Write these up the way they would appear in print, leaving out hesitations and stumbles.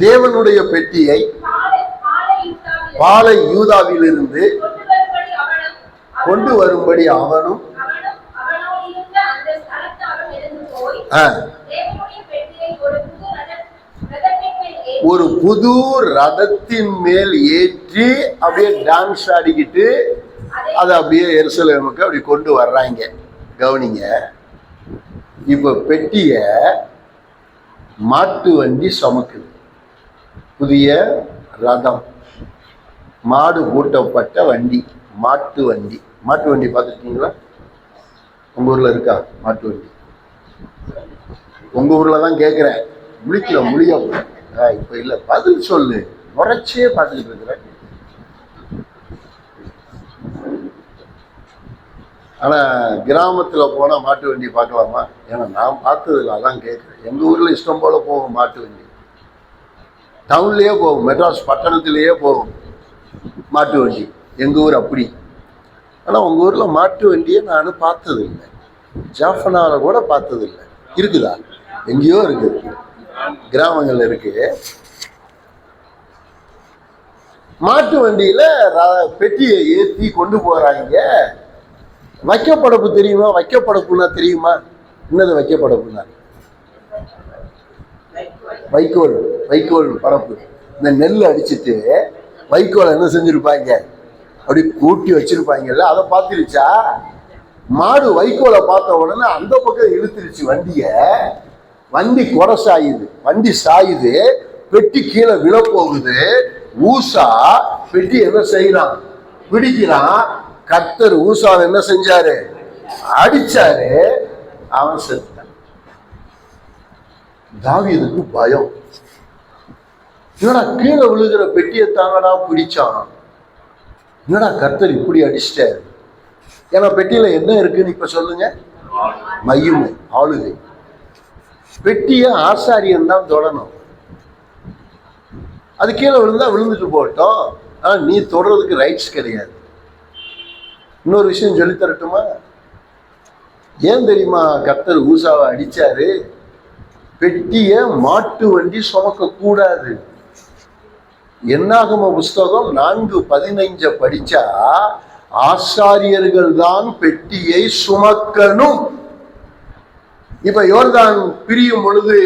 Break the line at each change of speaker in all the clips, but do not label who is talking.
தேவனுடைய பெட்டியை பாலை யூதாவிலிருந்து கொண்டு வரும்படி அவனும் ஒரு புது ரதத்தின் மேல் ஏற்றி அப்படியே டான்ஸ் ஆடிக்கிட்டு அதை அப்படியே எருசலேமுக்கு அப்படி கொண்டு வர்றாங்க. கவனிங்க, இப்ப பெட்டிய மாட்டு வண்டி சுமக்குது, புதிய ரதம், மாடு பூட்டப்பட்ட வண்டி, மாட்டு வண்டி. மாட்டு வண்டி பார்த்துருக்கீங்களா? உங்க ஊர்ல இருக்கா மாட்டு வண்டி? உங்க ஊர்ல தான் கேட்கிறேன், முழிக்கல முழிய இப்ப இல்ல, பதில் சொல்லு. முறைச்சே பார்த்துக்கிட்டு இருக்கிறேன். ஆனா கிராமத்துல போனா மாட்டு வண்டி பார்க்கலாமா? ஏன்னா நான் பார்த்ததில்ல, அதான் கேட்கிறேன். எங்க ஊர்ல இஷ்டம் போல போகும் மாட்டு வண்டி, டவுன்லயே போகும், மெட்ராஸ் பட்டணத்திலேயே போகும் மாட்டு வண்டி. எங்க ஊர் அப்படி. ஆனா உங்க ஊர்ல மாட்டு வண்டியை நான் பார்த்ததில்லை, ஜாஃபனால கூட பார்த்ததில்லை. இருக்குதா? எங்கேயோ இருக்கு, கிராமங்கள்ல இருக்கு. மாட்டு வண்டியில பெட்டியை ஏற்றி கொண்டு போறாங்க. வைக்கப்படப்பு தெரியுமா? வைக்கப்படப்புன்னா தெரியுமா? என்னது வைக்கப்படப்புன்னா? வைக்கோல், வைக்கோல் பரப்பு. இந்த நெல் அடிச்சுட்டு வைக்கோலை என்ன செஞ்சிருப்பாங்க, அப்படி கூட்டி வச்சிருப்பாங்கல்ல, அதை பார்த்துருச்சா? மாடு வைக்கோலை பார்த்த உடனே அந்த பக்கம் இழுத்துருச்சு வண்டிய. வண்டி கொடை சாயுது, வண்டி சாயுது, பெட்டி கீழே விழப்போகுது. ஊசா பெட்டி என்ன செய்யறான், பிடிக்கிறான். கர்த்தர் ஊசாவை என்ன செஞ்சாரு, அடிச்சாரு, அவன் செத்தான். தாவீதுக்கு பயம். என்னடா கீழே விழுகிற பெட்டியை தாங்கடா பிடிச்சான், என்னடா கர்த்தர் இப்படி அடிச்சிட்டாரு. ஏன்னா பெட்டியில என்ன இருக்குன்னு இப்ப சொல்லுங்க, மையுமை, ஆளுகை. பெட்டிய ஆசாரியன் தான் தொடணும். அது கீழே விழுந்தா விழுந்துட்டு போட்டோம், ஆனா நீ தொடறதுக்கு ரைட்ஸ் கிடையாது. இன்னொரு விஷயம் சொல்லி தரட்டுமா? ஏன் தெரியுமா கர்த்தர் ஊசாவை அடிச்சாரு? பெட்டிய மாட்டு வண்டி சுமக்க கூடாது. என்னாகம புஸ்தகம் 4:15 படிச்சா ஆசாரியர்கள் தான் பெட்டியை சுமக்கணும். இப்ப யோர்தான் பிரியும் பொழுது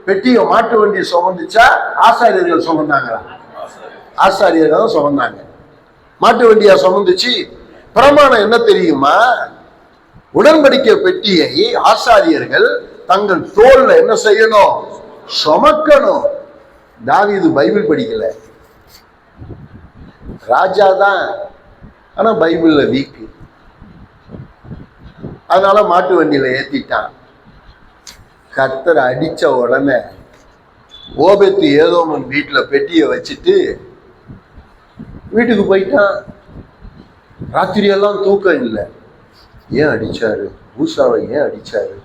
பெட்டிய மாட்டு வண்டி சுமந்துச்சா ஆசாரியர்கள் சுமந்தாங்களா? ஆசாரியர்கள் தான் சுமந்தாங்க. மாட்டு வண்டியா சுமந்துச்சு? பிரமாணம் என்ன தெரியுமா? உடன்படிக்கை பெட்டியை ஆசாரியர்கள் தங்கள் தோல்ல என்ன செய்யணும், சுமக்கணும். தாவீது பைபிள் படிக்கல, ராஜா தான், ஆனா பைபிள்ல வீக்கு. அதனால மாட்டு வண்டியில ஏத்திட்டான். கர்த்தர் அடிச்ச உடனே ஓபேத்து ஏதோமன் வீட்டுல பெட்டியை வச்சுட்டு வீட்டுக்கு போயிட்டான். ராத்திரியெல்லாம் தூக்கம் இல்லை. ஏன் அடிச்சாரு? ஊசாவை ஏன் அடிச்சாரு?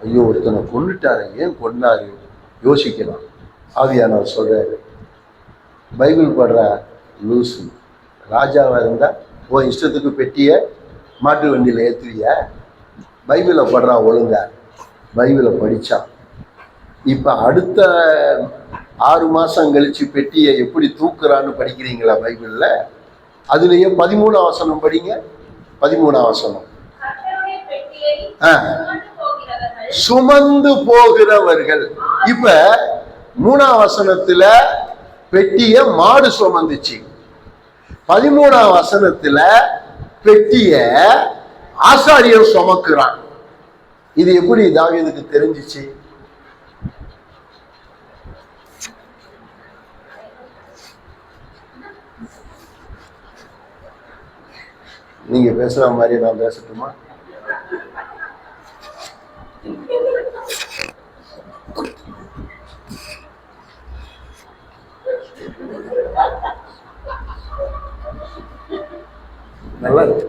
ஐயோ ஒருத்தனை கொன்னுட்டாரு, ஏன் கொன்னாரு யோசிக்கலாம். ஆவியானவர் சொல்றாரு, பைபிள் படுற லூசு, ராஜாவா இருந்தா உன் இஷ்டத்துக்கு பெட்டிய மாட்டு வண்டியில ஏத்துவிய? பைபிளை படுறா ஒழுங்கா. பைபிளை படிச்சான். இப்ப அடுத்த 6 மாசம் கழிச்சு பெட்டியை எப்படி தூக்குறான்னு படிக்கிறீங்களா பைபிள்ல? அதுலயே 13ஆம் வசனம் படிங்க. 13ஆம் வசனம், சுமந்து போகிறவர்கள். இப்ப 3ஆம் வசனத்துல பெட்டிய மாடு சுமந்துச்சு, 13ஆம் வசனத்துல பெட்டிய ஆசாரியர் சுமக்குறான். இது எப்படி தாவீதுக்கு தெரிஞ்சிச்சு? நீங்க பேசுற மாதிரி நான் பேசட்டுமா? நல்லா இருக்கு.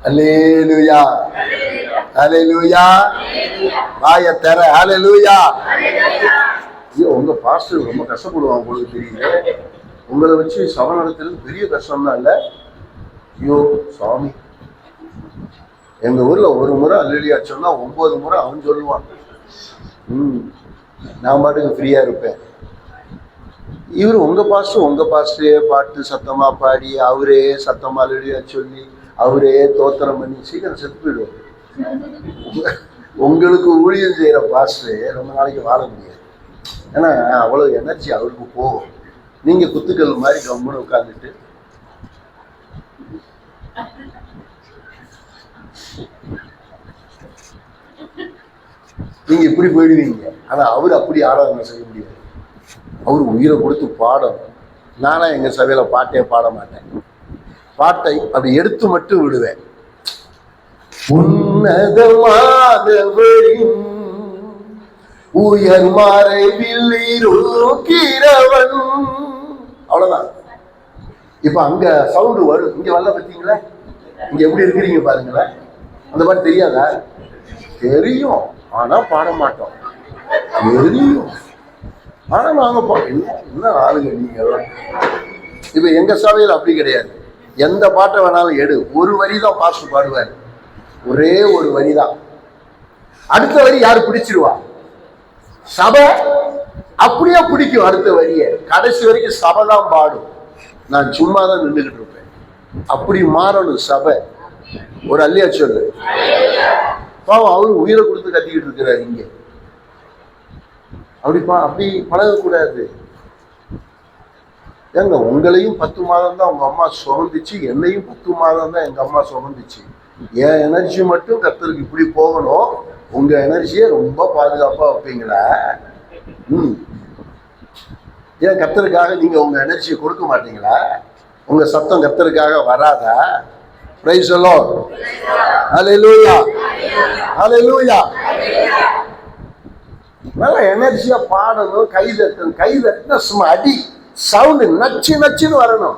அல்லேலூயா, அல்லேலூயா. வாயை தர. அல்லேலூயா. ஐயோ உங்க பாஸ்டர் ரொம்ப கஷ்டப்படுவாங்க உங்களுக்கு தெரியல, உங்களை வச்சு சபை நடத்துறது பெரிய கஷ்டம் தான் இல்ல. ஐயோ சுவாமி, எங்க ஊர்ல ஒரு முறை அல்லேலூயா சொன்னா 9 முறை அவன் சொல்லுவான். நான் பாட்டுக்கு ஃப்ரீயா இருப்பேன். இவர் உங்க பாஸ்டரே பாட்டு சத்தமா பாடி அவரே சத்தமா அல்லேலூயா சொல்லி அவரே தோத்திரம் பண்ணி சீக்கிரம் செத்து போயிடுவார். உங்களுக்கு ஊழியம் செய்யற பாஸ்டரே ரொம்ப நாளைக்கு வாழ முடியாது. ஏன்னா அவ்வளவு எனர்ஜி அவருக்கு போகும். நீங்க குத்துக்கள் மாதிரி கம்முன்னு உட்கார்ந்துட்டு நீங்க இப்படி போயிடுவீங்க. ஆனா அவரு அப்படி ஆராதனை செய்ய முடியாது. அவரு உயிரை கொடுத்து பாடணும். நானா எங்க சபையில பாட்டே பாட மாட்டேன். பாட்டை அப்படி எடுத்து மட்டும் விடுவேன். உன்னதமானவரின் உயர் மறைவில் இருக்கிறவன், அவ்வளவுதான். இப்ப அங்க சவுண்டு வரும், இங்க வரல பார்த்தீங்களா? இங்க எப்படி இருக்கிறீங்க பாருங்களேன். அந்த மாதிரி தெரியாதா? தெரியும், ஆனா பாட மாட்டோம். தெரியும், ஆனா நாங்க என்ன ஆளுங்க நீங்க. இப்ப எங்க சபையில் அப்படி கிடையாது. எந்த பாட்டை வேணாலும் எடு, ஒரு வரிதான் பாஸ்டர் பாடுவார். ஒரே ஒரு வரிதான். அடுத்த வரி யாரு பிடிச்சிருவா? சபை அப்படியே பிடிக்கும். அடுத்த வரிய கடைசி வரைக்கும் சபை தான் பாடும். நான் சும்மா தான் நின்றுகிட்டு இருப்பேன். அப்படி மாறணும் சபை. ஒரு அல்லையா சொல்லு. பாவம் அவரு உயிரை கொடுத்து கத்திக்கிட்டு இருக்கிறார் இங்க. அப்படி பழகக்கூடாது. ஏங்க உங்களையும் 10 மாதம் தான் உங்க அம்மா சுமந்துச்சு, என்னையும் 10 மாதம் தான் எங்க அம்மா சுமந்துச்சு. என் எனர்ஜி மட்டும் கர்த்தருக்கு இப்படி போகணும். உங்க எனர்ஜியை ரொம்ப பாதுகாப்பா வைப்பீங்களா? ஏன் கர்த்தருக்காக நீங்க உங்க எனர்ஜியை கொடுக்க மாட்டீங்களா? உங்க சத்தம் கர்த்தருக்காக வராதா? Praise the Lord. Hallelujah, hallelujah. நல்ல எனர்ஜியா பாடணும். கை தட்டணும். கை தட்டினா சும்மா அடி சவுண்டு நச்சு நச்சுன்னு வரணும்.